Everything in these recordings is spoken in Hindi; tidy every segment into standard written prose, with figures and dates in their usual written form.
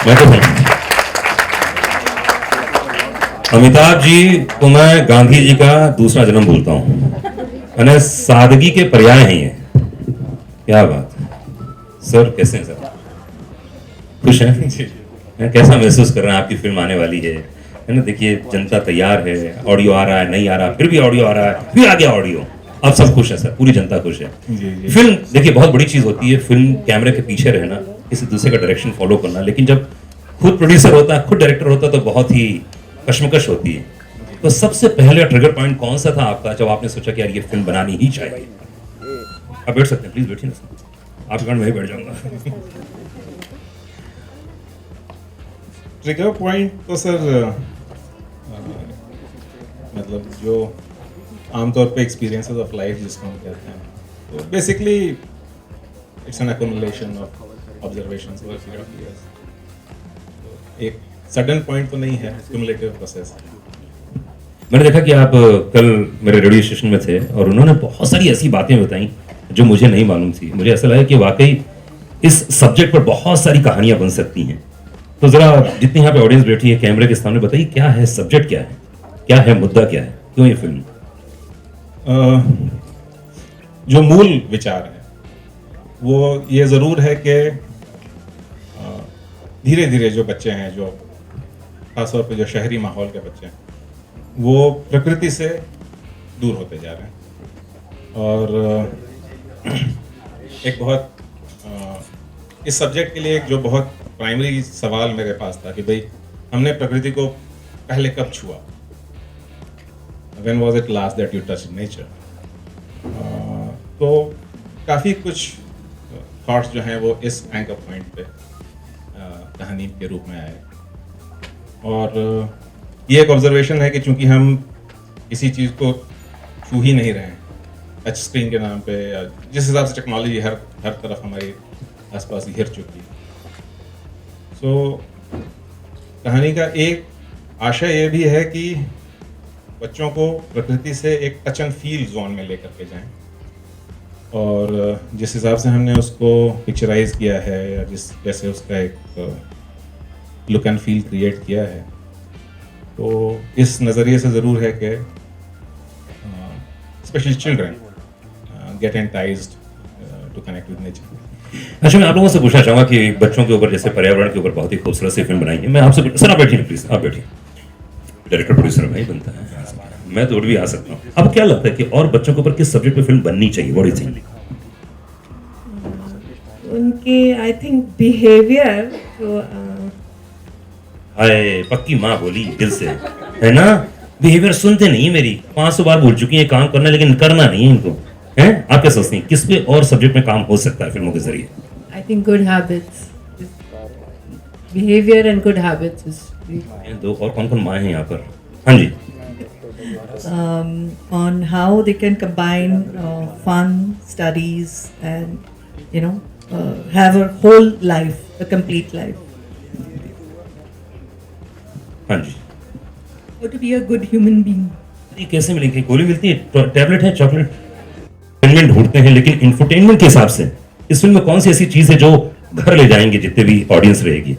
मैं तो हूं। अमिताभ जी को मैं गांधी जी का दूसरा जन्म बोलता हूं, यानी सादगी के पर्याय हैं ये। क्या बात है सर, कैसे हैं सर? खुश हैं? कैसा महसूस कर रहे हैं? आपकी फिल्म आने वाली है ना? देखिए जनता तैयार है, ऑडियो आ रहा है, नहीं आ रहा, फिर भी ऑडियो आ रहा है, फिर आ गया ऑडियो। अब सब खुश है सर, पूरी जनता खुश है। फिल्म देखिए बहुत बड़ी चीज होती है, फिल्म कैमरे के पीछे रहना, किसी दूसरे का डायरेक्शन फॉलो करना, लेकिन जब खुद प्रोड्यूसर होता है, खुद डायरेक्टर होता है, तो बहुत ही कश्मकश होती है। तो सबसे पहले ट्रिगर पॉइंट कौन सा था आपका जब आपने सोचा कि यार ये फिल्म बनानी ही चाहिए? आप बैठ सकते हैं, प्लीज बैठिए ना सर, आपके कारण मैं ही बैठ जाऊंगा। ट्रिगर पॉइंट तो सर मतलब जो आमतौर पे एक्सपीरियंसेस ऑफ लाइफ जिसको हम कहते हैं, तो basically it's an accumulation of observations over period of years. एक सडन पॉइंट तो नहीं है, क्यूमुलेटिव प्रोसेस है। मैंने देखा कि आप कल मेरे रेडियो स्टेशन में थे और उन्होंने बहुत सारी ऐसी बातें बताई जो मुझे नहीं मालूम थी। मुझे ऐसा लगा कि वाकई इस सब्जेक्ट पर बहुत सारी कहानियां बन सकती हैं। तो जरा जितनी यहाँ पे ऑडियंस बैठी है कैमरे के सामने, बताइए क्या है सब्जेक्ट, क्या है मुद्दा, क्या है, क्यों ये फिल्म? जो मूल विचार है वो ये ज़रूर है कि धीरे धीरे जो बच्चे हैं, जो खासतौर पे जो शहरी माहौल के बच्चे हैं, वो प्रकृति से दूर होते जा रहे हैं। और एक बहुत इस सब्जेक्ट के लिए एक जो बहुत प्राइमरी सवाल मेरे पास था कि भाई हमने प्रकृति को पहले कब छुआ? When was it last that you touched nature? तो काफ़ी कुछ थॉट्स जो हैं वो इस एंकर पॉइंट पे कहानी के रूप में आए। और ये एक ऑब्जर्वेशन है कि चूंकि हम किसी चीज़ को छू ही नहीं रहे हैं टच स्क्रीन के नाम पे, या जिस हिसाब से टेक्नोलॉजी हर तरफ हमारी आसपास घिर चुकी है, सो कहानी का एक आशय ये भी है कि बच्चों को प्रकृति से एक टच एंड फील जोन में लेकर के जाएं। और जिस हिसाब से हमने उसको पिक्चराइज किया है, या जिस जैसे उसका एक लुक एंड फील क्रिएट किया है, तो इस नज़रिए से ज़रूर है कि specially children get enticed to connect with nature. अच्छा, मैं आप लोगों से पूछना चाहूंगा कि बच्चों के ऊपर, जैसे पर्यावरण के ऊपर बहुत ही खूबसूरत सी फिल्म बनाई है। मैं आपसे सर, आप बैठिए प्लीज, आप बैठिए। डायरेक्टर प्रोड्यूसर भाई बनता है, मैं तो भी आ सकता हूँ। अब क्या लगता है कि और बच्चों के ऊपर किस सब्जेक्ट पे फिल्म बननी चाहिए? What do you think? उनके आई थिंक बिहेवियर तो हाय, पक्की माँ बोली दिल से, है ना? बिहेवियर सुनते नहीं मेरी, 500 बार बोल चुकी है काम करना, लेकिन करना नहीं है इनको, हैं? आप क्या सोचते हैं किस पे और सब्जेक्ट में काम हो सकता है फिल्मों के जरिए? I think good habits, behaviour and good habits is दो और कौन कौन माँ हैं यहाँ पर? हाँ जी। On how they can combine fun, studies, and have a whole life, a complete life. हाँ जी। How to be a good human being. ये कैसे मिलेगी? गोली मिलती है, टैबलेट है, चॉकलेट? इंफोटेनमेंट ढूंढते हैं, लेकिन इंफोटेनमेंट के हिसाब से इस फिल्म में कौन सी ऐसी चीज है जो घर ले जाएंगे जितने भी ऑडियंस रहेगी?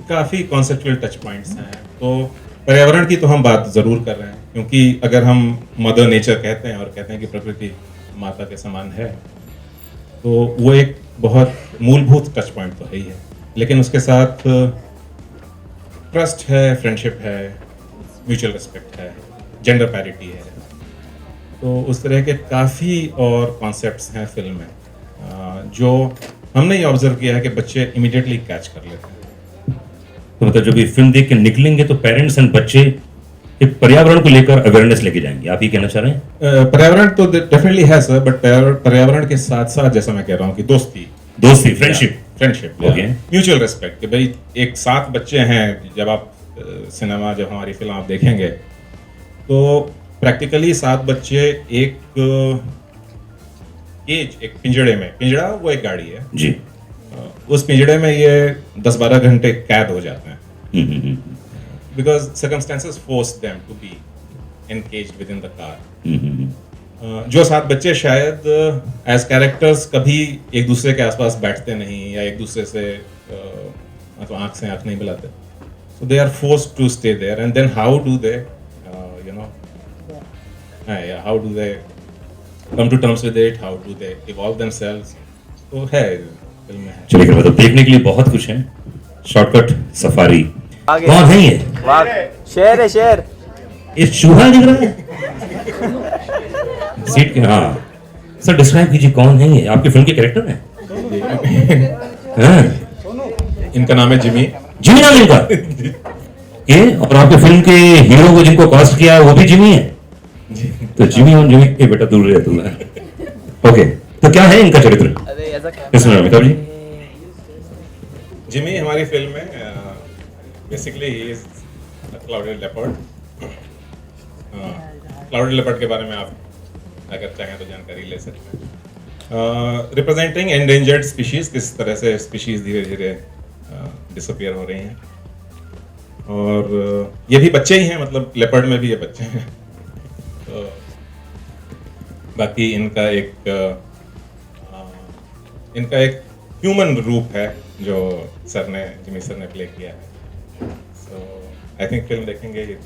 काफ़ी कॉन्सेप्चुअल टच पॉइंट्स हैं। तो पर्यावरण की तो हम बात ज़रूर कर रहे हैं, क्योंकि अगर हम मदर नेचर कहते हैं और कहते हैं कि प्रकृति माता के समान है, तो वो एक बहुत मूलभूत टच पॉइंट तो है ही है। लेकिन उसके साथ ट्रस्ट है, फ्रेंडशिप है, म्यूचुअल रिस्पेक्ट है, जेंडर पैरिटी है, तो उस तरह के काफ़ी और कॉन्सेप्ट्स हैं फिल्म में जो हमने ये ऑब्जर्व किया है कि बच्चे इमीडिएटली कैच कर लेते हैं। तो मतलब जब ये फिल्म देख के निकलेंगे तो पेरेंट्स एंड बच्चे एक पर्यावरण को लेकर अवेयरनेस लेके जाएंगे, आप ये कहना चाह रहे हैं? पर्यावरण तो डेफिनेटली है सर, बट पर्यावरण के साथ साथ जैसा मैं कह रहा हूँ कि दोस्ती, फ्रेंडशिप, म्यूचुअल रिस्पेक्ट, कि भाई एक 7 बच्चे हैं। जब आप जब हमारी फिल्म आप देखेंगे तो प्रैक्टिकली 7 बच्चे एक पिंजड़े में, पिंजड़ा वो एक गाड़ी है जी, उस पिंजड़े में ये 10-12 घंटे कैद हो जाते हैं, because circumstances force them to be encaged within the car. जो 7 बच्चे शायद एज कैरेक्टर्स कभी एक दूसरे के आसपास बैठते नहीं, या एक दूसरे से मतलब आँख से आँख नहीं मिलाते. So they are forced to stay there, and then how do they, you know, yeah, how do they come to terms with it? How do they evolve themselves? तो है फिल्म में है. चलिए मतलब देखने के लिए बहुत कुछ है. Shortcut safari. आगे। कौन है ये? वाह, शेर है शेर। ये चूहा दिख रहा है. सीट के हाँ. सर डिस्क्राइब कीजिए कौन है ये? आपकी फिल्म के कैरेक्टर हैं? हाँ. इनका नाम है जिमी. जिमी नाम इनका. ओके. और आपकी फिल्म के हीरो को जिनको कास्ट किया है वो भी जिमी है. तो जिमी और जिमी के बेटा दूर रहे तुम. ओके. तो क्या है इनका चरित्र अरे ऐसा क्या? इसमें अमिताभ जी? जिमी हमारी फिल्म में basically he is clouded leopard. Clouded leopard के बारे में आप अगर चाहें तो जानकारी ले सकते हैं. रिप्रेजेंटिंग एंडेंजर्ड स्पीशीज, किस तरह से स्पीशीज धीरे धीरे डिसअपियर हो रही हैं. और ये भी बच्चे ही हैं, मतलब लेपर्ड में भी ये बच्चे हैं. तो बाकी इनका एक ह्यूमन रूप है जो जिमी सर ने प्ले किया है. सो आई थिंक फिल्म देखेंगे ये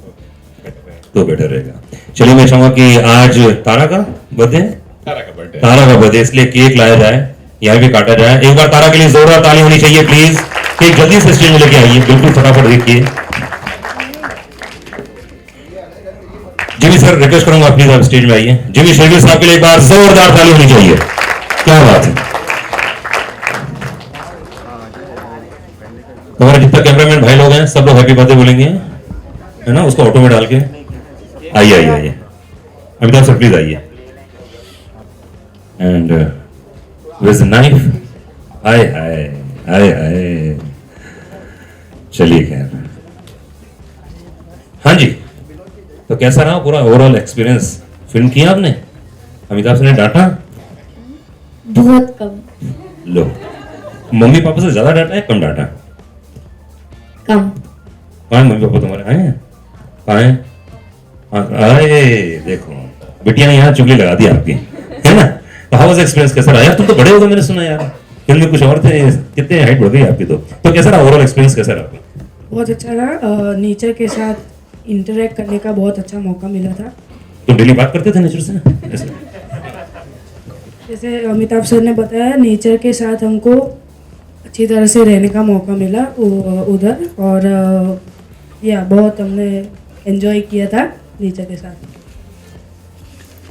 तो बेटर रहेगा. चलिए मैं चाहूंगा कि आज तारा का बर्थडे है. तारा का बर्थडे. तारा का बर्थडे इसलिए केक लाया जाए, यहाँ भी काटा जाए. एक बार तारा के लिए जोरदार ताली होनी चाहिए प्लीज. केक जल्दी से स्टेज में लेके आइए, बिल्कुल फटाफट देखिए. जिमी सर रिक्वेस्ट करूंगा प्लीज आप स्टेज में आइए. जिमी शेरगिल साहब के लिए एक बार जोरदार ताली होनी चाहिए. क्या बात है. हमारे जितना कैमरामैन भाई लोग हैं सब लोग हैप्पी बर्थडे बोलेंगे, है ना? उसको ऑटो में डाल के आइए आइए आइए. अमिताभ सर प्लीज आइए. And with knife. हाय हाय हाय हाय. चलिए खैर. हाँ जी. तो कैसा रहा पूरा ओवरऑल एक्सपीरियंस? फिल्म किया आपने? अमिताभ सर ने डांटा? बहुत कम. लो, मम्मी पापा से ज्यादा डांटा है कम डांटा? कम. कहाँ मम्मी पापा तुम्हारे? आए हैं? कहाँ हैं? आए देखो बिटिया ने यहाँ चुगली लगा दी आपकी, है ना? तो हाउ वाज एक्सपीरियंस? कैसा रहा यार? तुम तो बड़े हो गए मैंने सुना यार. फिल्म में कुछ और थे, कितने हाइट बढ़ गई आपकी. तो कैसा रहा ओवरऑल एक्सपीरियंस? कैसा रहा आपका? बहुत अच्छा रहा. नेचर के साथ इंटरेक्ट करने का बहुत अच्छा मौका मिला था. तुम डेली बात करते थे नेचर से ऐसे? जैसे अमिताभ सर ने बताया, नेचर के साथ हमको अच्छी तरह से रहने का मौका मिला उधर. और बहुत हमने एंजॉय किया था नेचर के साथ.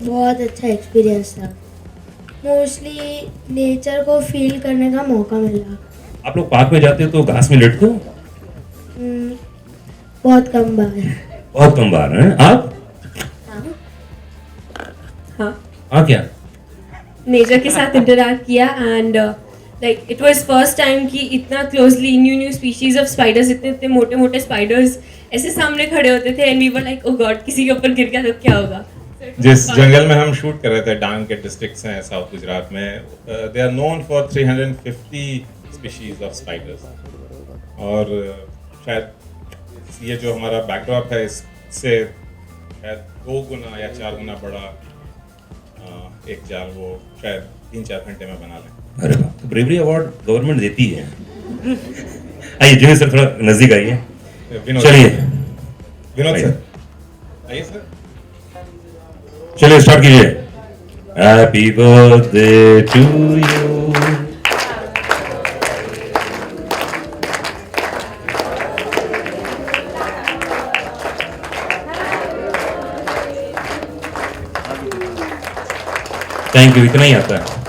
बहुत अच्छा एक्सपीरियंस था. मोस्टली नेचर को फील करने का मौका मिला. आप लोग पार्क में जाते हो तो घास में लेटते हो? बहुत कम बार. बहुत कम बार हैं आप? हाँ. हाँ क्या? नेचर के साथ इंटरैक्ट किया and like it was first time कि इतना closely new species of spiders, इतने मोटे मोटे स्पाइडर्स ऐसे सामने खड़े होते थे. And we were like oh God, किसी के ऊपर गिर गया तो क्या होगा. जिस जंगल में हम शूट कर रहे थे, डांग के डिस्ट्रिक्ट्स हैं साउथ गुजरात में, they are known for 350 species of spiders. और शायद ये जो हमारा बैकड्रॉप है इससे शायद 2 गुना या 4 गुना बड़ा एक जाल वो शायद 3-4 घंटे में बना लें. अरे वाह. ब्रेवरी अवार्ड गवर्नमेंट देती है. आइए जिमी सर थोड़ा नजदीक आइए. चलिए विनोद सर आइए सर. चलिए स्टार्ट कीजिए. Happy birthday to you. Thank you. इतना ही आता है.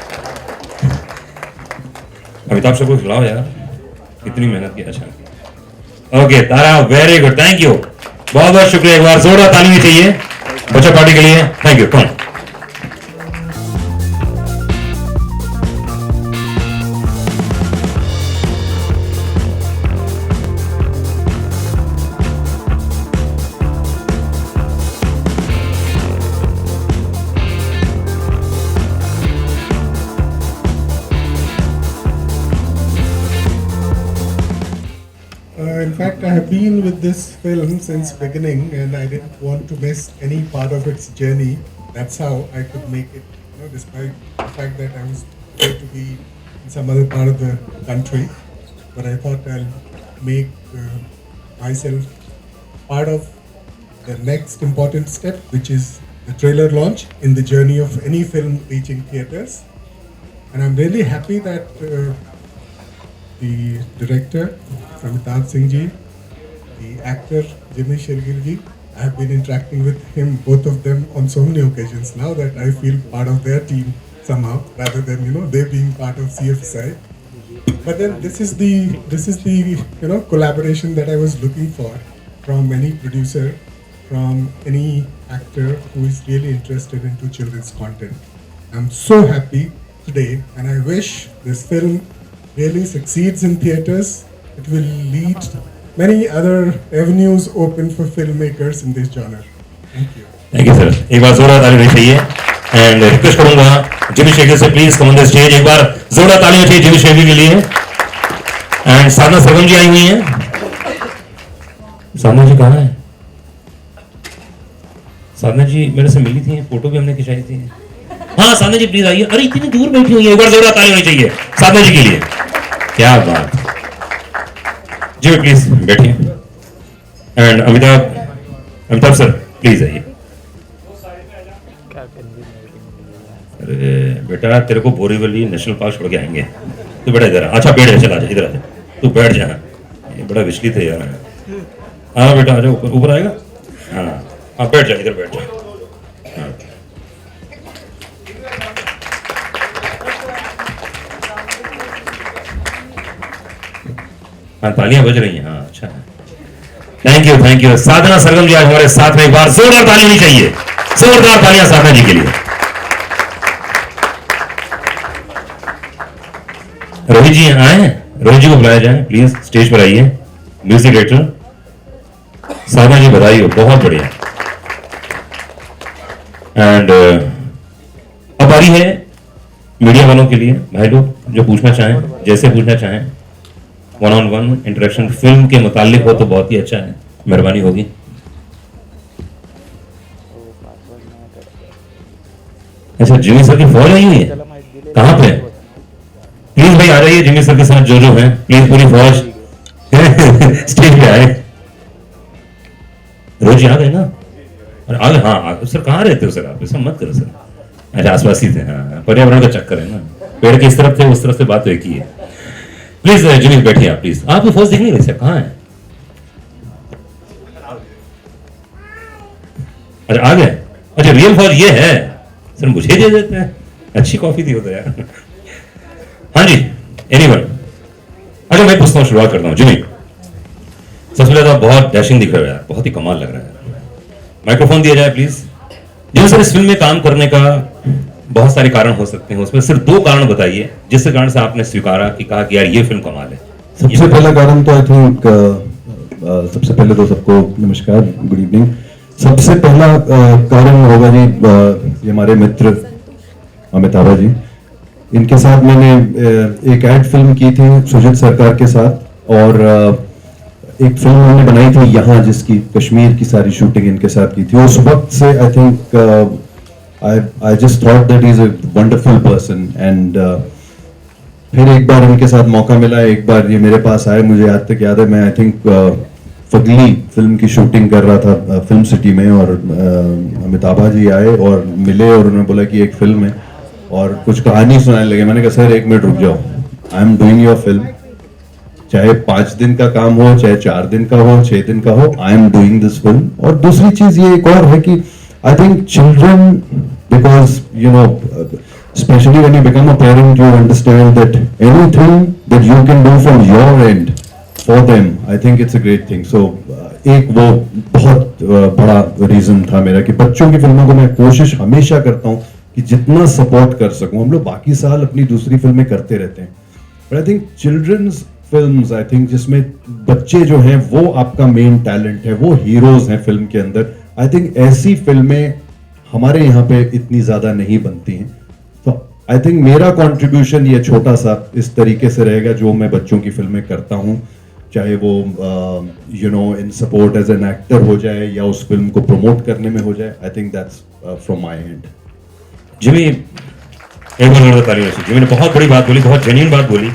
अमिताभ सर को खिलाओ यार, कितनी मेहनत की. अच्छा okay Tara, very good. Thank you, बहुत बहुत शुक्रिया. एक बार जोरदार ताली चाहिए बच्चा पार्टी के लिए. Thank you. कौन? In fact, I have been with this film since beginning, and I didn't want to miss any part of its journey. That's how I could make it, despite the fact that I was going to be in some other part of the country. But I thought I'll make myself part of the next important step, which is the trailer launch in the journey of any film reaching theaters. And I'm really happy that the director, Amitabh Singh ji, the actor, Jimmy Shergill ji, I have been interacting with him, both of them, on so many occasions now that I feel part of their team somehow, rather than, you know, they being part of CFSI. But then this is the collaboration that I was looking for from any producer, from any actor who is really interested into children's content. I'm so happy today, and I wish this film really succeeds in theaters. It will lead many other avenues open for filmmakers in this genre. Thank you. Thank you sir, एक बार जोरदार ताली होनी चाहिए एंड रिक्वेस्ट करूंगा जिमी शेखर से please come on the stage, एक बार जोरदार ताली होनी चाहिए जिमी शेखर के लिए। एंड साधना सरगम जी आई हुई हैं। साधना जी कहाँ है? साधना जी मेरे से मिली थी, फोटो भी हमने खिंचाई थी। हाँ साधना जी प्लीज आइए। अरे इतनी दूर बैठी हुई है, एक बार जोरदार ताली होनी चाहिए साधना जी के लिए। क्या बात जी, प्लीज बैठिए। एंड अमिताभ सर प्लीज आइए। अरे बेटा तेरे को बोरीवली नेशनल पार्क छोड़ के आएंगे, तो बेटा इधर अच्छा बैठ जा, चला जा इधर आ जा, तू बैठ जा। ये बड़ा विचलित है यार। हाँ बेटा आ जा, ऊपर ऊपर आएगा। हाँ बैठ जा, इधर बैठ जा। हाँ तालियां बज रही हैं। हाँ अच्छा है, थैंक यू। साधना सरगम जी आज हमारे साथ में, एक बार जोरदार ताली होनी चाहिए, जोरदार तालियां साधना जी के लिए। रोहित जी आए हैं, रोहित जी को बुलाया जाए प्लीज, स्टेज पर आइए। म्यूजिक डायरेक्टर साधना जी बधाई हो, बहुत बढ़िया। एंड अब बारी है मीडिया वालों के लिए, भाई लोग जो पूछना चाहें, जैसे पूछना चाहें, one on one interaction film के मुतालिक हो तो बहुत ही अच्छा है, मेहरबानी होगी। अच्छा जिमी सर की फौज आई हुई है, कहां पे? प्लीज भाई आ जाइए जिमी सर के साथ जो हैं, प्लीज पूरी फौज स्टेज पे आए। रोज आ गए ना? और आ गए? हाँ सर कहाँ रहते हो सर आप? ऐसा मत करो सर। अच्छा आसपास ही थे। हाँ पर्यावरण का चक्कर है ना, पेड़ किस तरफ थे उस तरफ से बात एक ही है। प्लीज जिमी बैठिए आप प्लीज। आपकी फौज दिख नहीं रही सर, कहाँ है? अच्छा आ गए। अच्छा रियल फौज ये है सर, मुझे दे देते हैं, अच्छी कॉफी दी होता है यार। हाँ जी एनीवन। अच्छा मैं पूछता हूँ, शुरुआत करता हूँ। जिमी सबसे पहले तो आप बहुत डैशिंग दिख रहे हो यार, बहुत ही कमाल लग रहा है। माइक्रोफोन दिया जाए प्लीज। जिमी सर इस फिल्म में काम करने का बहुत सारे कारण हो सकते हैं, उसमें सिर्फ 2 कारण बताइए जिसके कारण से आपने स्वीकारा कि कहा कि यार ये फिल्म कमाल है। सबसे पहला कारण तो आई थिंक सबसे पहले तो सबको नमस्कार, गुड इवनिंग। सबसे पहला कारण होगा जी ये हमारे मित्र अमिताभा जी, इनके साथ मैंने एक एड फिल्म की थी सुजीत सरकार के साथ, और एक फिल्म हमने बनाई थी यहाँ जिसकी कश्मीर की सारी शूटिंग इनके साथ की थी। उस वक्त से I think I just thought that he's a wonderful person and फिर एक बार इनके साथ मौका मिला, एक बार ये मेरे पास आए, मुझे आज तक याद है, मैं आई थिंक फगली फिल्म की शूटिंग कर रहा था फिल्म सिटी में, और अमिताभा जी आए और मिले और उन्होंने बोला कि एक फिल्म है और कुछ कहानी सुनाने लगे। मैंने कहा सर 1 मिनट रुक जाओ, I am doing your film, चाहे 5 दिन का काम हो, चाहे 4 दिन का हो, 6 दिन का हो, I am doing this film. और दूसरी चीज ये एक और है कि I think children, because you know, especially when you become a parent, you understand that anything that you can do from your end for them, I think it's a great thing. So एक वो बहुत बड़ा रीजन था मेरा कि बच्चों की फिल्मों को मैं कोशिश हमेशा करता हूँ कि जितना सपोर्ट कर सकूँ। हम लोग बाकी साल अपनी दूसरी फिल्में करते रहते हैं, but I think children's films, I think जिसमें बच्चे जो हैं वो आपका मेन टैलेंट है, वो हीरोज हैं फिल्म के अंदर। आई थिंक ऐसी फिल्में हमारे यहाँ पे इतनी ज्यादा नहीं बनती हैं, तो आई थिंक मेरा कंट्रीब्यूशन ये छोटा सा इस तरीके से रहेगा जो मैं बच्चों की फिल्में करता हूँ, चाहे वो you know in support as an actor हो जाए या उस फिल्म को प्रमोट करने में हो जाए। I think that's from my and. Jimmy एक बार ताली। जिमी ने बहुत बड़ी बात बोली, बहुत जेन्युइन बात बोली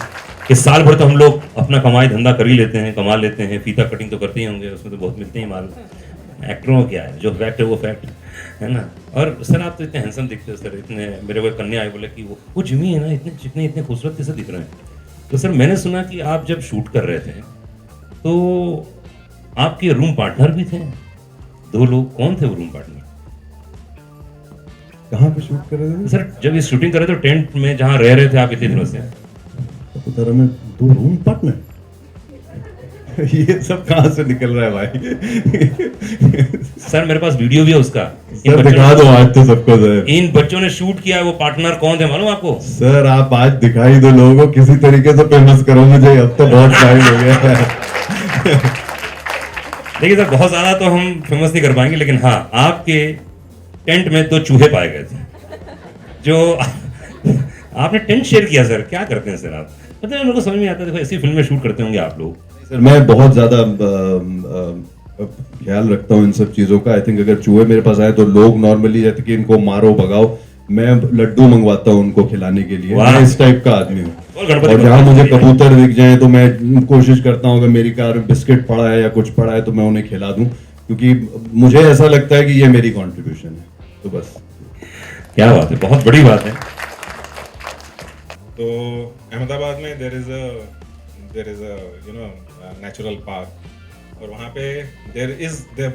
कि साल भर तो हम लोग अपना कमाई धंधा कर ही लेते हैं, कमा लेते हैं, फीता कटिंग तो करते ही होंगे, उसमें तो बहुत मिलते ही माल। एक्टरों को क्या है, जो फैक्ट है वो फैक्ट है ना। और सर आप तो इतने हैंडसम दिखते हो सर, इतने, मेरे को कन्या आई बोले कि वो जिमी है ना, इतने चिकने इतने खूबसूरत कैसे दिख रहे हैं। तो सर मैंने सुना कि आप जब शूट कर रहे थे तो आपके रूम पार्टनर भी थे, 2 लोग, कौन थे वो रूम पार्टनर? कहाँ पे शूट कर रहे थे सर जब ये शूटिंग कर रहे थे टेंट में जहाँ रह रहे थे आप इतने दिनों से, सापुतारा में 2 रूम पार्टनर? ये सब कहाँ से निकल रहा है भाई? सर मेरे पास वीडियो भी है उसका, सर दिखा दो आज तो सबको सर। इन बच्चों ने शूट किया है, वो पार्टनर कौन थे मालूम आपको? सर आप आज दिखाई दो लोगों को, किसी तरीके से फेमस करो मुझे, अब तो बहुत टाइम हो गया है। देखिए सर बहुत ज्यादा तो हम फेमस नहीं कर पाएंगे, लेकिन हाँ आपके टेंट में 2 चूहे पाए गए थे जो आपने टेंट शेयर किया। सर क्या करते हैं सर आप? मतलब मेरे को समझ में आता है, देखो ऐसी फिल्में शूट करते होंगे आप लोग। सर मैं बहुत ज्यादा ख्याल रखता हूँ इन सब चीजों का। आई थिंक अगर चूहे मेरे पास आए तो लोग नॉर्मली रहते कि इनको मारो भगाओ, मैं लड्डू मंगवाता हूँ उनको खिलाने के लिए। मैं इस टाइप का आदमी हूँ। और जहाँ मुझे कबूतर दिख जाए तो मैं कोशिश करता हूँ अगर मेरी कार में बिस्किट पड़ा है या कुछ पड़ा है तो मैं उन्हें खिला दूं, क्योंकि मुझे ऐसा लगता है कि ये मेरी कंट्रीब्यूशन है। तो बस क्या बात है, बहुत बड़ी बात है। तो अहमदाबाद में there is a you know natural park, और वहाँ पे there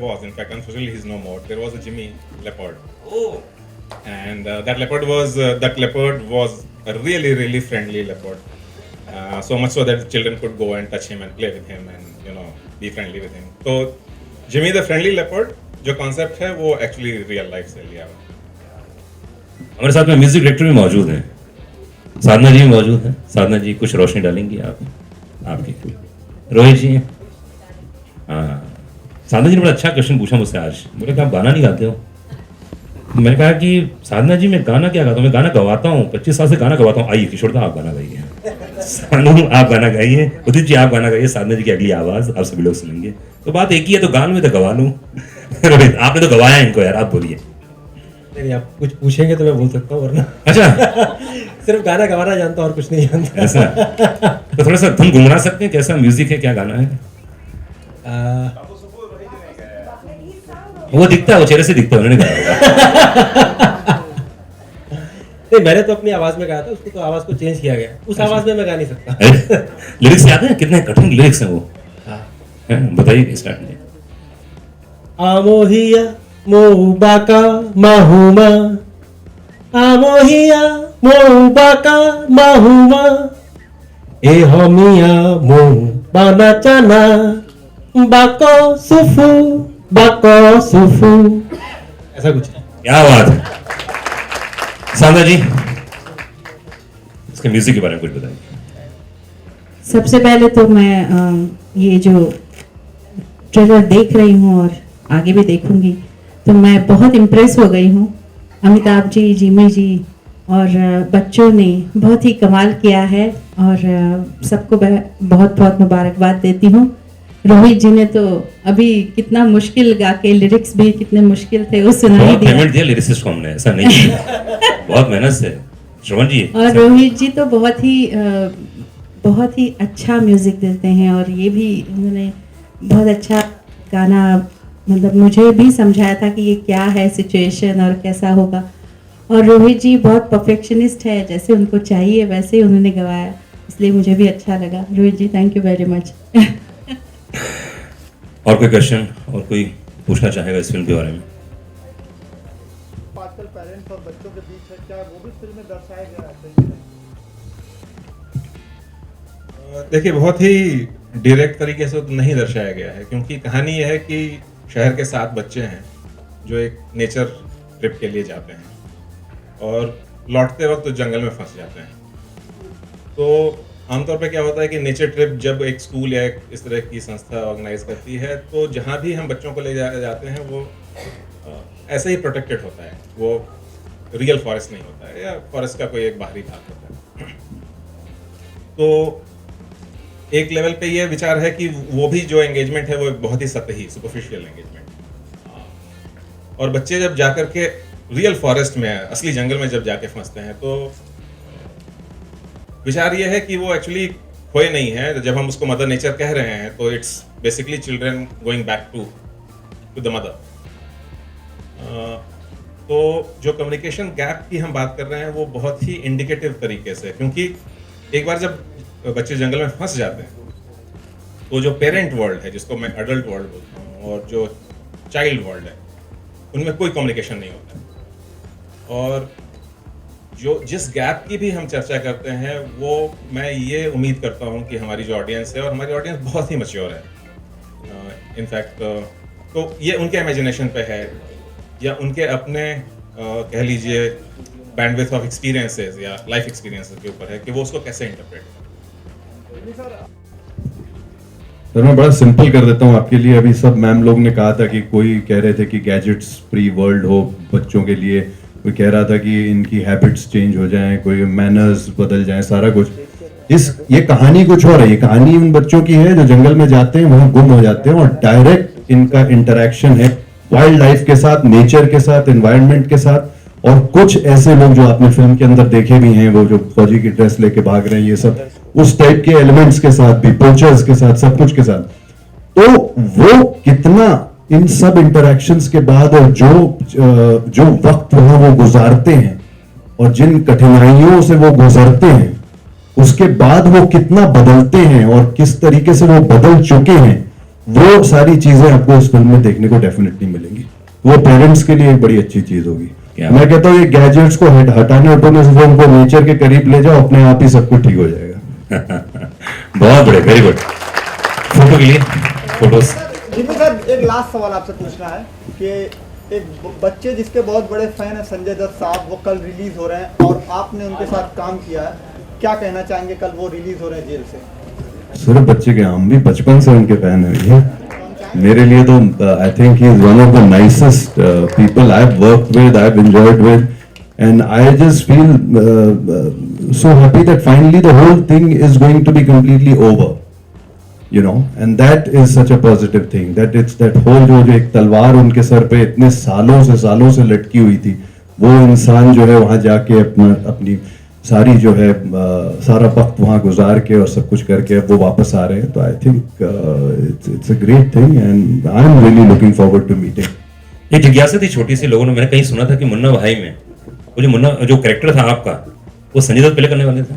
was in fact unfortunately he is no more, there was a Jimmy leopard, and that leopard was a really friendly leopard, so much so that children could go and touch him and play with him and you know be friendly with him. तो Jimmy the friendly leopard जो concept है वो actually real life से लिया हुआ। हमारे साथ में म्यूजिक डायरेक्टर भी मौजूद हैं, साधना जी भी मौजूद हैं। साधना जी कुछ रोशनी डालेंगी आप आपके? रोहित जी हाँ, साधना जी ने बड़ा अच्छा क्वेश्चन पूछा मुझसे आज, बोले कि आप गाना नहीं गाते हो। मैंने कहा कि साधना जी मैं गाना क्या गाता हूँ, मैं गाना गवाता हूँ, 25 साल से गाना गवाता हूँ। आइए किशोर दा आप गाना गाइए, सानू आप गाना गाइए, उदित जी आप गाना गाइए, साधना जी की अगली आवाज आप सभी लोग सुनेंगे। तो बात एक ही है, तो गान में तो गवा लूँ। रोहित आपने तो गवाया इनको यार, आप बोलिए। नहीं आप कुछ पूछेंगे तो मैं बोल सकता हूँ, वरना अच्छा सिर्फ गाना गवाना जानता हूँ और कुछ नहीं जानता। ऐसा तो थोड़ा सा धुन गुनगुना सकते हैं, कैसा म्यूजिक है, क्या गाना है? वो दिखता है, वो चेहरे से दिखता है, उन्होंने गाया। नहीं मैंने तो अपनी आवाज में गाया था, उसको तो आवाज को चेंज किया गया, उस आवाज में मैं गा नहीं सकता। लिरिक्स याद है? कितने कठिन लिरिक्स हैं वो। हाँ बताइए स्टार्ट में। आमोहिया मोबाका माहुमा, आमोहिया मोबाका माहुमा, ए हमिया मो बाना चाना, बाको सुफु बाको सुफु, ऐसा कुछ है। क्या बात है। साधना जी इसके म्यूजिक के बारे में कुछ बताइए। सबसे पहले तो मैं ये जो ट्रेलर देख रही हूँ और आगे भी देखूंगी तो मैं बहुत इम्प्रेस हो गई हूँ। अमिताभ जी, जिमी जी और बच्चों ने बहुत ही कमाल किया है और सबको बहुत बहुत मुबारकबाद देती हूँ। रोहित जी ने तो अभी कितना मुश्किल गा के, लिरिक्स भी कितने मुश्किल थे वो सुना ही दिया। पेमेंट दिया लिरिसिस्ट को हमने, ऐसा नहीं किया, बहुत मेहनत से। श्रवण जी और रोहित जी तो बहुत ही अच्छा म्यूजिक देते हैं और ये भी उन्होंने बहुत अच्छा गाना, मतलब मुझे भी समझाया था कि ये क्या है सिचुएशन और कैसा होगा। और रोहित जी बहुत परफेक्शनिस्ट है, जैसे उनको चाहिए वैसे ही उन्होंने गवाया, इसलिए मुझे भी अच्छा लगा। रोहित जी थैंक यू वेरी मच। और कोई क्वेश्चन और कोई पूछना चाहेगा इस फिल्म के बारे में? आजकल पेरेंट्स और बच्चों के बीच है, क्या वो भी फिल्म में दर्शाया गया है? देखिए बहुत ही डायरेक्ट तरीके से तो नहीं दर्शाया गया है, क्योंकि कहानी यह है कि शहर के 7 बच्चे हैं जो एक नेचर ट्रिप के लिए जाते हैं और लौटते वक्त तो जंगल में फंस जाते हैं। तो आमतौर पे क्या होता है कि नेचर ट्रिप जब एक स्कूल या इस तरह की संस्था ऑर्गेनाइज करती है तो जहाँ भी हम बच्चों को ले जाते हैं वो ऐसे ही प्रोटेक्टेड होता है, वो रियल फॉरेस्ट नहीं होता है या फॉरेस्ट का कोई एक बाहरी भाग होता है। तो एक लेवल पे ये विचार है कि वो भी जो एंगेजमेंट है वो बहुत ही सतही, सुपरफिशियल एंगेजमेंट, और बच्चे जब जाकर के रियल फॉरेस्ट में, असली जंगल में जब जाके फंसते हैं तो विचार ये है कि वो एक्चुअली खोए नहीं हैं। जब हम उसको मदर नेचर कह रहे हैं तो it's basically children going back to the mother. तो जो कम्युनिकेशन गैप की हम बात कर रहे हैं वो बहुत ही इंडिकेटिव तरीके से, क्योंकि एक बार जब बच्चे जंगल में फंस जाते हैं तो जो पेरेंट वर्ल्ड है, जिसको मैं एडल्ट वर्ल्ड बोलता हूँ, और जो चाइल्ड वर्ल्ड है, उनमें कोई कम्युनिकेशन नहीं होता है। और जो जिस गैप की भी हम चर्चा करते हैं वो मैं ये उम्मीद करता हूँ कि हमारी जो ऑडियंस है, और हमारी ऑडियंस बहुत ही मैच्योर है इनफैक्ट, तो ये उनके इमेजिनेशन पे है या उनके अपने कह लीजिए बैंडविड्थ ऑफ एक्सपीरियंसेस या लाइफ एक्सपीरियंसेस के ऊपर है कि वो उसको कैसे इंटरप्रेट करें। सर मैं बड़ा सिंपल कर देता हूँ आपके लिए। अभी सब मैम लोग ने कहा था कि कोई कह रहे थे कि गैजेट्स फ्री वर्ल्ड हो बच्चों के लिए, कोई कह रहा था कि इनकी हैबिट्स चेंज हो जाएं, कोई मैनर्स बदल जाएं, सारा कुछ। ये कहानी कुछ और है। ये कहानी उन बच्चों की है जो जंगल में जाते हैं, वहां गुम हो जाते हैं, और डायरेक्ट इनका इंटरेक्शन है वाइल्ड लाइफ के साथ, नेचर के साथ, एनवायरनमेंट के साथ। और कुछ ऐसे लोग जो आपने फिल्म के अंदर देखे भी हैं, वो जो फौजी की ड्रेस लेके भाग रहे हैं, ये सब उस टाइप के एलिमेंट्स के साथ भी, पोचर्स के साथ, सब कुछ के साथ। तो वो कितना इन सब इंटरैक्शंस के बाद, और जो वक्त वहां वो गुजारते हैं और जिन कठिनाइयों से वो गुजरते हैं, उसके बाद वो कितना बदलते हैं और किस तरीके से वो बदल चुके हैं, वो सारी चीजें आपको इस फिल्म में देखने को डेफिनेटली मिलेंगी। वो पेरेंट्स के लिए एक बड़ी अच्छी चीज होगी। मैं कहता हूँ ये गैजेट्स को हटाने हटाने से उनको नेचर के करीब ले जाओ, अपने आप ही सब कुछ ठीक हो जाएगा। बहुत बड़े, वेरी गुड। फोटो के लिए फोटोज। जिम्मी सर, एक लास्ट सवाल आपसे पूछना है कि एक बच्चे जिसके बहुत बड़े फैन है संजय दत्त साहब, वो कल रिलीज हो रहे हैं और आपने उनके साथ काम किया है, क्या कहना चाहेंगे? कल वो रिलीज हो रहे हैं जेल से। सिर्फ बच्चे के, हम भी बचपन से उनके फैन हैं। मेरे लिए तो I think he is one of the nicest people I have worked with, I have enjoyed with, and I just feel so happy that finally the whole thing is going to be completely over, you know, and that is such a positive thing, that it's that whole जो एक तलवार उनके सर पे इतने सालों से लटकी हुई थी, वो इंसान जो है वहां जाके अपनी सारी जो है सारा वक्त वहां गुजार के और सब कुछ करके वो वापस आ रहे हैं। तो I think it's a great thing and I am really looking forward to meeting. एक जिज्ञासा थी छोटी सी, लोगों ने, मैंने कहीं सुना था कि मुन्ना भाई में वो जो मुन्ना जो कैरेक्टर था आपका, वो संजय दत्त पहले करने वाले थे।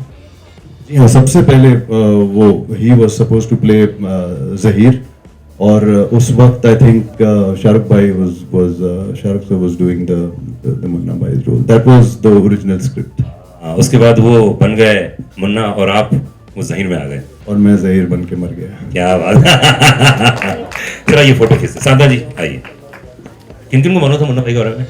जी हाँ, सबसे पहले वो ही was supposed to play Zaheer, और उस वक्त आई थिंक शाहरुख भाई Shahrukh sir was doing the Munna Bhai role. That was the original script. उसके बाद वो बन गए मुन्ना और आप वो जहीर में आ गए, और मैं जहीर बन के मर गया। क्या बात। चलो ये फोटो खींचते। सादा जी आइए। किन किन को मालूम था मुन्ना भाई के बारे में?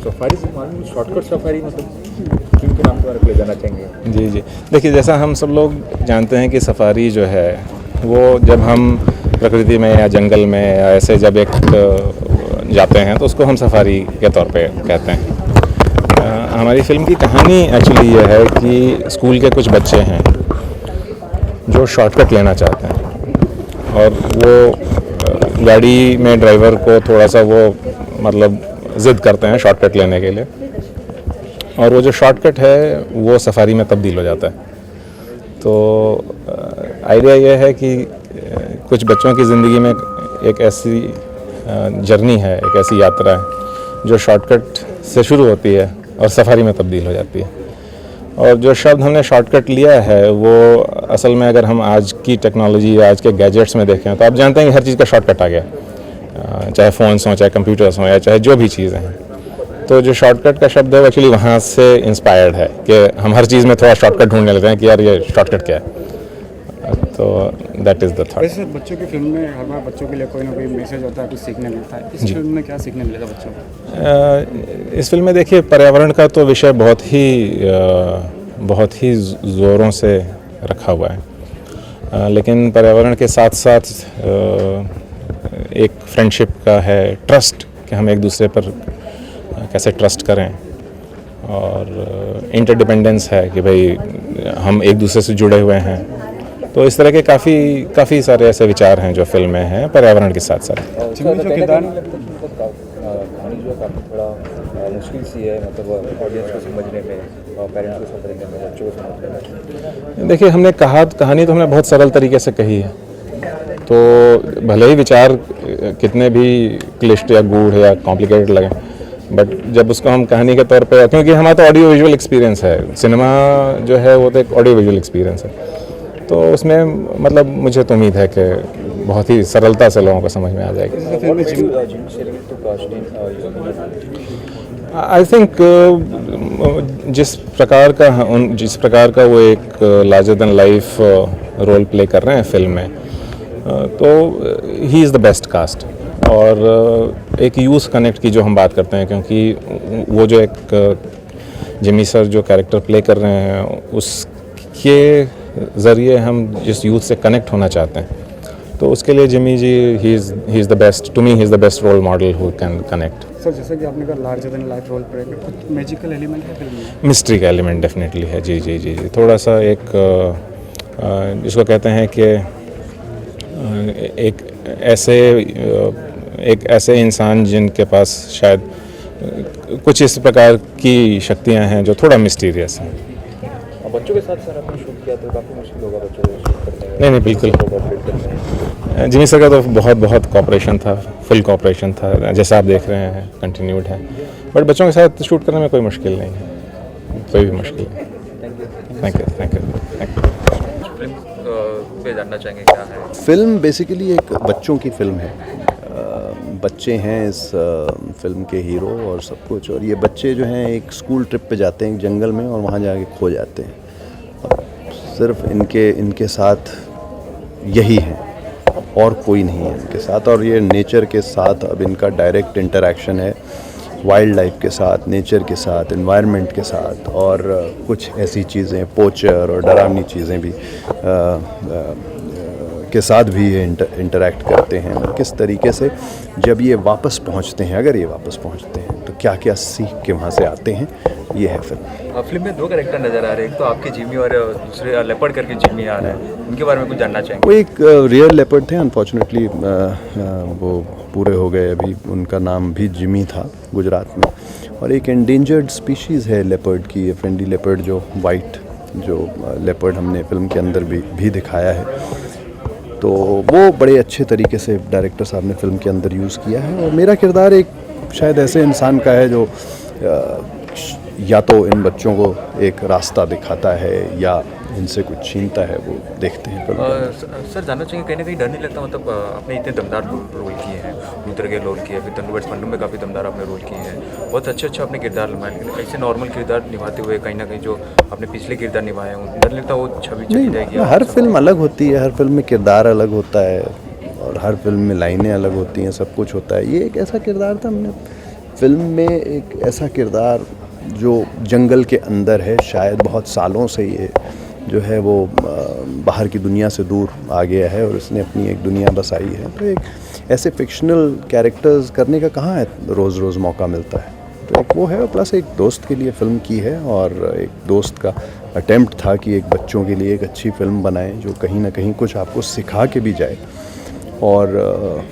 सफारी से मालूम शॉर्टकट सफारी मतलब किन के नाम पर ले जाना चाहेंगे? जी जी, देखिए जैसा हम सब लोग जानते हैं कि सफारी जो है वो जब हम प्रकृति में या जंगल में या ऐसे जब एक जाते हैं तो उसको हम सफारी के तौर पे कहते हैं। हमारी फिल्म की कहानी एक्चुअली ये है कि स्कूल के कुछ बच्चे हैं जो शॉर्टकट लेना चाहते हैं, और वो गाड़ी में ड्राइवर को थोड़ा सा वो मतलब ज़िद करते हैं शॉर्टकट लेने के लिए, और वो जो शॉर्टकट है वो सफारी में तब्दील हो जाता है। तो आइडिया ये है कि कुछ बच्चों की ज़िंदगी में एक ऐसी जर्नी है, एक ऐसी यात्रा है जो शॉर्टकट से शुरू होती है और सफारी में तब्दील हो जाती है। और जो शब्द हमने शॉर्टकट लिया है वो असल में अगर हम आज की टेक्नोलॉजी या आज के गैजेट्स में देखें तो आप जानते हैं कि हर चीज़ का शॉर्टकट आ गया, चाहे फ़ोन्स हों, चाहे कंप्यूटर्स हों, या चाहे जो भी चीज़ें हैं। तो जो शॉर्टकट का शब्द है वो एक्चुअली वहाँ से इंस्पायर्ड है कि हम हर चीज़ में थोड़ा शॉर्टकट ढूंढने लगते हैं कि यार ये शॉर्टकट क्या है। तो दैट इज़ द थॉट। वैसे बच्चों की फिल्म में हर बार बच्चों के लिए कोई ना कोई मैसेज होता है, कुछ सीखने मिलता है। इस फिल्म में क्या सीखने मिलेगा बच्चों को? इस फिल्म में देखिए पर्यावरण का तो विषय बहुत ही ज़ोरों से रखा हुआ है, लेकिन पर्यावरण के साथ साथ एक फ्रेंडशिप का है, ट्रस्ट कि हम एक दूसरे पर कैसे ट्रस्ट करें, और इंटरडिपेंडेंस है कि भाई हम एक दूसरे से जुड़े हुए हैं। तो इस तरह के काफ़ी सारे ऐसे विचार हैं जो फिल्म में हैं पर्यावरण के साथ साथ। कहानी जो है काफ़ी थोड़ा मुश्किल सी है, मतलब ऑडियंस को समझने में, पेरेंट्स को समझने में, बच्चों को समझने में। देखिए हमने कहानी तो हमने बहुत सरल तरीके से कही है, तो भले ही विचार कितने भी क्लिष्ट या गूढ़ या कॉम्प्लिकेटेड लगें, बट जब उसको हम कहानी के तौर पे, क्योंकि हमारा तो ऑडियो विजुअल एक्सपीरियंस है, सिनेमा जो है वो तो एक ऑडियो विजुअल एक्सपीरियंस है, तो उसमें मतलब मुझे तो उम्मीद है कि बहुत ही सरलता से लोगों को समझ में आ जाएगी। आई थिंक जिस प्रकार का वो एक larger than life role play कर रहे हैं फिल्म में, तो he is the best cast. और एक यूथ कनेक्ट की जो हम बात करते हैं, क्योंकि वो जो एक जिमी सर जो कैरेक्टर प्ले कर रहे हैं उसके ज़रिए हम जिस यूथ से कनेक्ट होना चाहते हैं, तो उसके लिए Jimmy ji he is the best, to me he is the best role model who can connect. Sir जैसे कि आपने कहा larger than life role play, कुछ मैजिकल एलिमेंट है फिल्म में? मिस्ट्री का एलिमेंट डेफिनेटली है। जी, थोड़ा सा एक जिसको कहते हैं कि एक ऐसे इंसान जिनके पास शायद कुछ इस प्रकार की शक्तियां हैं जो थोड़ा मिस्टीरियस हैं। बच्चों के साथ सर आपने शूट किया तो काफ़ी मुश्किल होगा बच्चों को शूट करने? नहीं बिल्कुल, जिमी सर का तो बहुत कोऑपरेशन था, फुल कोऑपरेशन था, जैसा आप देख रहे हैं कंटिन्यूड है, बट बच्चों के साथ शूट करने में कोई मुश्किल नहीं है, कोई भी मुश्किल नहीं। Thank you. पे जानना चाहेंगे क्या है फिल्म? बेसिकली एक बच्चों की फिल्म है, बच्चे हैं इस फिल्म के हीरो और सब कुछ, और ये बच्चे जो हैं एक स्कूल ट्रिप पे जाते हैं जंगल में और वहाँ जाके खो जाते हैं, और सिर्फ इनके साथ यही है और कोई नहीं है इनके साथ, और ये नेचर के साथ अब इनका डायरेक्ट इंटरेक्शन है, वाइल्ड लाइफ के साथ, नेचर के साथ, एनवायरनमेंट के साथ, और कुछ ऐसी चीज़ें पोचर और डरावनी चीज़ें भी के साथ भी ये इंटरेक्ट करते हैं, और किस तरीके से जब ये वापस पहुंचते हैं, अगर ये वापस पहुंचते हैं तो क्या क्या सीख के वहाँ से आते हैं, ये है फिल्म। फिल्म में दो कैरेक्टर नज़र आ रहे हैं, एक तो आपके जिमी और दूसरे लेपर्ड करके जिमी आ रहे हैं, उनके बारे में कुछ जानना चाहेंगे? वो एक रियल लेपर्ड थे, अनफॉर्चुनेटली वो पूरे हो गए, अभी उनका नाम भी जिमी था गुजरात में, और एक एंडेंजर्ड स्पीशीज़ है लेपर्ड की, फ्रेंडली लेपर्ड जो वाइट जो लेपर्ड हमने फिल्म के अंदर भी दिखाया है, तो वो बड़े अच्छे तरीके से डायरेक्टर साहब ने फिल्म के अंदर यूज़ किया है, और मेरा किरदार एक शायद ऐसे इंसान का है जो या तो इन बच्चों को एक रास्ता दिखाता है या इनसे कुछ छीनता है, वो देखते हैं फिल्म। सर जानना चाहिए कहीं ना कहीं डर नहीं लगता, मतलब आपने इतने दमदार रोल किए हैं, लूथर के रोल किए, फिर थंडरबर्ड्स पंडू में काफ़ी दमदार आपने रोल किए हैं, बहुत अच्छा आपने किरदार निभाया, लेकिन ऐसे नॉर्मल किरदार निभाते हुए कहीं ना कहीं जो आपने पिछले किरदार निभाए हैं, डर लगता है वो छवि चली जाएगी? हर फिल्म अलग होती है, हर फिल्म में किरदार अलग होता है, और हर फिल्म में लाइनें अलग होती हैं, सब कुछ होता है। ये एक ऐसा किरदार था, हमने फिल्म में एक ऐसा किरदार जो जंगल के अंदर है, शायद बहुत सालों से ये जो है वो बाहर की दुनिया से दूर आ गया है और उसने अपनी एक दुनिया बसाई है, तो एक ऐसे फिक्शनल कैरेक्टर्स करने का कहाँ है रोज़ मौका मिलता है, तो एक वो है, प्लस एक दोस्त के लिए फ़िल्म की है, और एक दोस्त का अटेम्प्ट था कि एक बच्चों के लिए एक अच्छी फ़िल्म बनाएं जो कहीं ना कहीं कुछ आपको सिखा के भी जाए, और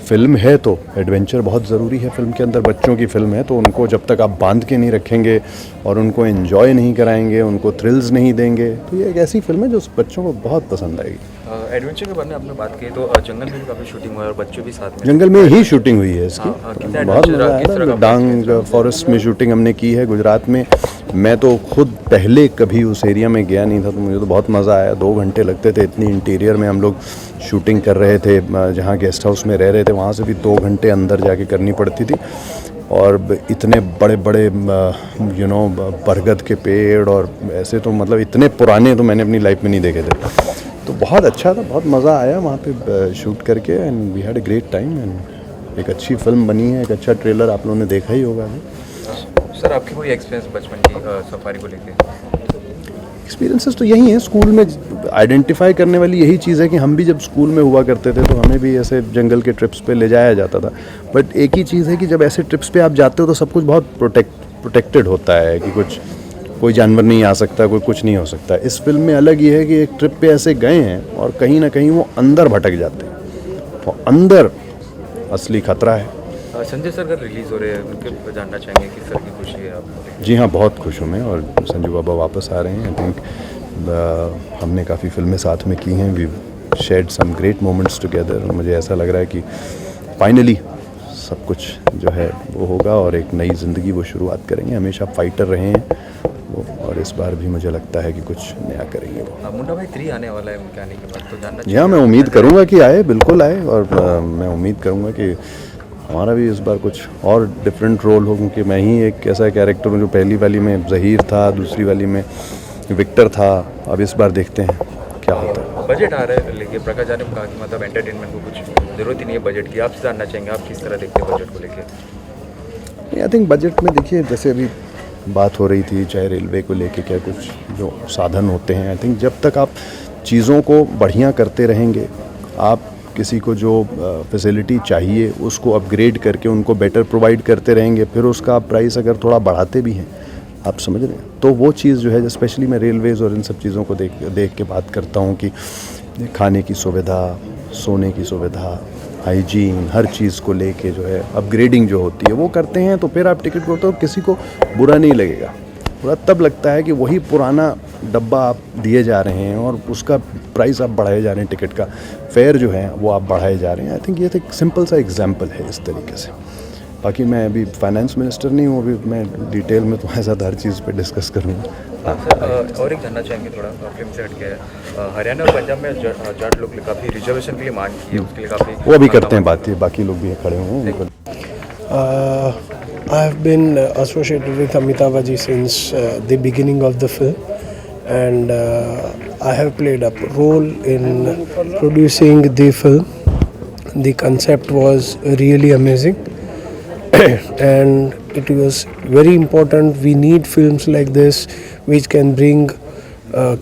फिल्म है तो एडवेंचर बहुत ज़रूरी है फिल्म के अंदर। बच्चों की फ़िल्म है तो उनको जब तक आप बांध के नहीं रखेंगे और उनको एंजॉय नहीं कराएंगे, उनको थ्रिल्स नहीं देंगे, तो ये एक ऐसी फिल्म है जो बच्चों को बहुत पसंद आएगी। एडवेंचर के बारे में आपने बात की, तो जंगल में भी काफ़ी शूटिंग हुई है और बच्चे भी साथ में, जंगल में ही शूटिंग हुई है इसकी, बहुत मज़ा आया। डांग फॉरेस्ट में शूटिंग हमने की है गुजरात में, मैं तो खुद पहले कभी उस एरिया में गया नहीं था, तो मुझे तो बहुत मज़ा आया। 2 घंटे लगते थे, इतनी इंटीरियर में हम लोग शूटिंग कर रहे थे। जहाँ गेस्ट हाउस में रह रहे थे वहाँ से भी 2 घंटे अंदर जाके करनी पड़ती थी। और इतने बड़े बड़े बरगद के पेड़, और ऐसे तो मतलब इतने पुराने तो मैंने अपनी लाइफ में नहीं देखे थे। तो बहुत अच्छा था, बहुत मज़ा आया वहाँ पे शूट करके, and we had a great time. And एक अच्छी फिल्म बनी है, एक अच्छा ट्रेलर आप लोगों ने देखा ही होगा। सर आपकी कोई एक्सपीरियंस बचपन की सफारी को लेके? एक्सपीरियंसेस तो यही हैं, स्कूल में आइडेंटिफाई करने वाली यही चीज़ है कि हम भी जब स्कूल में हुआ करते थे तो हमें भी ऐसे जंगल के ट्रिप्स पे ले जाया जाता था। बट एक ही चीज़ है कि जब ऐसे ट्रिप्स पे आप जाते हो तो सब कुछ बहुत प्रोटेक्टेड होता है कि कोई जानवर नहीं आ सकता, कोई कुछ नहीं हो सकता। इस फिल्म में अलग ये है कि एक ट्रिप पे ऐसे गए हैं और कहीं ना कहीं वो अंदर भटक जाते हैं, तो अंदर असली खतरा है। संजय सर अगर रिलीज़ हो रहे हैं उनके जानना चाहेंगे कि सर की खुशी है आपको? जी हाँ, बहुत खुश हूँ मैं, और संजू बाबा वापस आ रहे हैं। आई थिंक हमने काफ़ी फिल्में साथ में की हैं, we shared some great moments together. मुझे ऐसा लग रहा है कि फाइनली सब कुछ जो है वो होगा और एक नई ज़िंदगी वो शुरुआत करेंगे। हमेशा फाइटर रहे हैं वो, और इस बार भी मुझे लगता है कि कुछ नया करेंगे वो। मुंडा भाई 3 आने वाला है उनके आने के बाद, तो जानना जी हाँ, मैं उम्मीद करूँगा कि आए, बिल्कुल आए। और मैं उम्मीद करूँगा कि हमारा भी इस बार कुछ और डिफरेंट रोल हो, क्योंकि मैं ही एक ऐसा कैरेक्टर हूँ जो पहली वाली में ज़हीर था, दूसरी वाली में विक्टर था। अब इस बार देखते हैं क्या होता है। बजट आ रहा है लेकिन प्रकाश जाने कहा कि मतलब एंटरटेनमेंट को कुछ ज़रूरत ही नहीं है बजट की। आपसे जानना चाहेंगे आप किस तरह देखते हैं बजट को लेके? आई थिंक बजट में देखिए, जैसे अभी बात हो रही थी चाहे रेलवे को लेके, क्या कुछ जो साधन होते हैं, आई थिंक जब तक आप चीज़ों को बढ़िया करते रहेंगे, आप किसी को जो फैसिलिटी चाहिए उसको अपग्रेड करके उनको बेटर प्रोवाइड करते रहेंगे, फिर उसका आप प्राइस अगर थोड़ा बढ़ाते भी हैं, आप समझ रहे हैं, तो वो चीज़ जो है, स्पेशली मैं रेलवेज़ और इन सब चीज़ों को देख के बात करता हूँ कि खाने की सुविधा, सोने की सुविधा, हाइजीन, हर चीज़ को लेके जो है अपग्रेडिंग जो होती है वो करते हैं, तो फिर आप टिकट को तो किसी को बुरा नहीं लगेगा। बुरा तब लगता है कि वही पुराना डब्बा आप दिए जा रहे हैं और उसका प्राइस आप बढ़ाए जा रहे हैं, टिकट का फेयर जो है वो आप बढ़ाए जा रहे हैं। आई थिंक ये एक सिंपल सा एग्जांपल है इस तरीके से। बाकी मैं अभी फाइनेंस मिनिस्टर नहीं हूँ, अभी मैं डिटेल में तो ऐसा हर चीज़ पे डिस्कस करूँगा। सर और एक जानना चाहेंगे थोड़ा फिल्म से हट के, हरियाणा और पंजाब में जाट लोग काफ़ी रिजर्वेशन के लिए मांग की है, उसके लिए काफ़ी वो अभी करते हैं बात, बाकी लोग भी खड़े हुए। I have been associated with Amitabh since the beginning of the film, and I have played a role in producing the film. The concept was really amazing and it was very important. We need films like this which can bring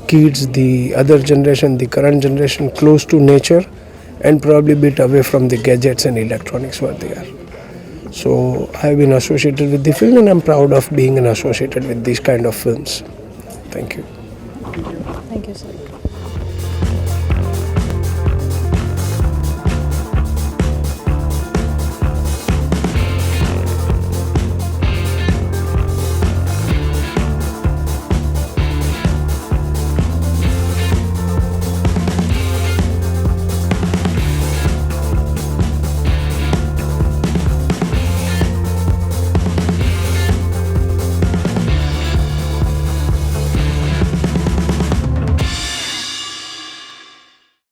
kids, the other generation, the current generation, close to nature and probably a bit away from the gadgets and electronics where they are. So I have been associated with the film and I'm proud of being associated with these kind of films. Thank you. Thank you, sir.